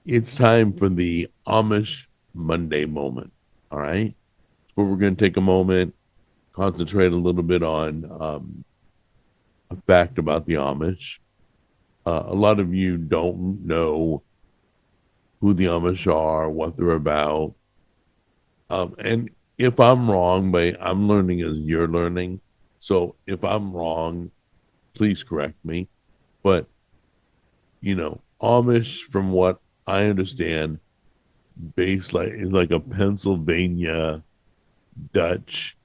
It's time for the Amish Monday moment. All right. So we're going to take a moment, concentrate a little bit on a fact about the Amish. A lot of you don't know who the Amish are, what they're about. And if I'm wrong, but I'm learning as you're learning. So if I'm wrong, please correct me. But, Amish, from what I understand, based like is like a Pennsylvania Dutch.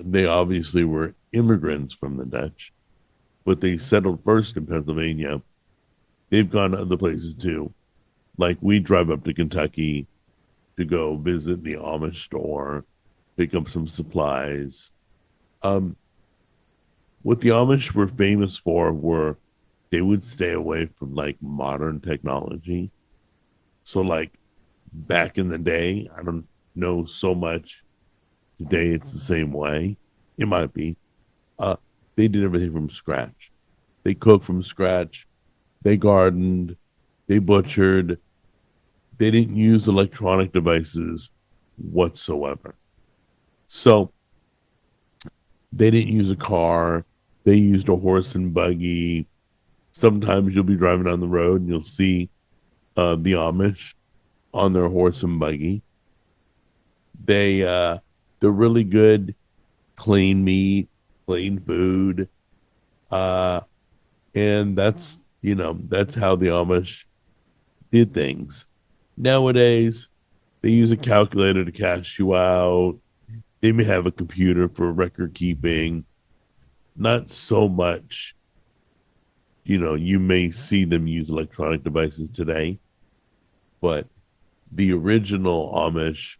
They obviously were immigrants from the Dutch, but they settled first in Pennsylvania. They've gone to other places too. Like we drive up to Kentucky to go visit the Amish store, pick up some supplies. Um, what the Amish were famous for were they would stay away from like modern technology. So like back in the day, I don't know so much. Today it's the same way. It might be. Uh, they did everything from scratch. They cooked from scratch. They gardened. They butchered. They didn't use electronic devices whatsoever. So they didn't use a car. They used a horse and buggy. Sometimes you'll be driving down the road and you'll see the Amish on their horse and buggy. They're really good, clean meat, clean food. Uh, and that's how the Amish did things. Nowadays, they use a calculator to cash you out. They may have a computer for record keeping. Not so much, you may see them use electronic devices today, but the original Amish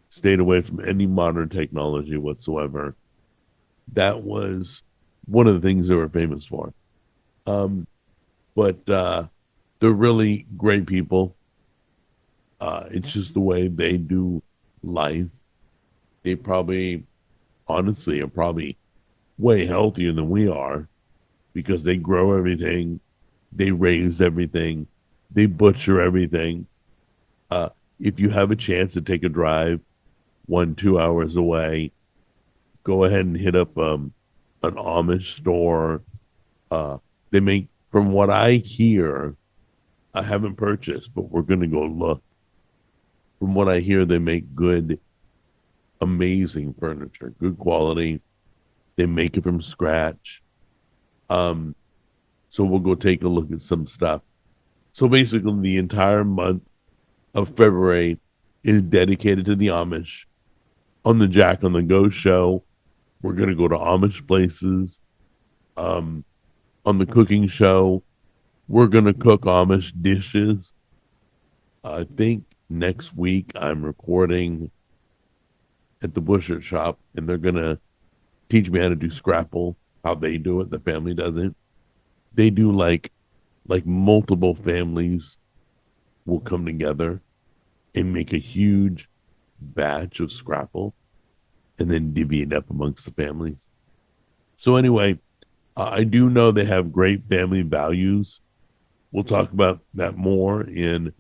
stayed away from any modern technology whatsoever. That was one of the things they were famous for. Um, but they're really great people. It's just the way they do life. They probably, honestly, are probably way healthier than we are because they grow everything, they raise everything, they butcher everything. Uh, if you have a chance to take a drive 1, 2 hours away, go ahead and hit up an Amish store. They make, from what I hear, I haven't purchased, but we're going to go look. From what I hear, they make good, amazing furniture, good quality. They make it from scratch. Um, so we'll go take a look at some stuff. So basically, the entire month of February is dedicated to the Amish. On the Jack on the Go show, we're going to go to Amish places. Um, on the cooking show, we're going to cook Amish dishes. I think next week I'm recording at the butcher shop, and they're going to teach me how to do scrapple, how they do it. The family does it. They do like multiple families will come together and make a huge batch of scrapple and then divvy it up amongst the families. So anyway, I do know they have great family values. We'll talk about that more in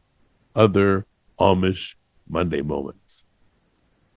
other Amish Monday moments.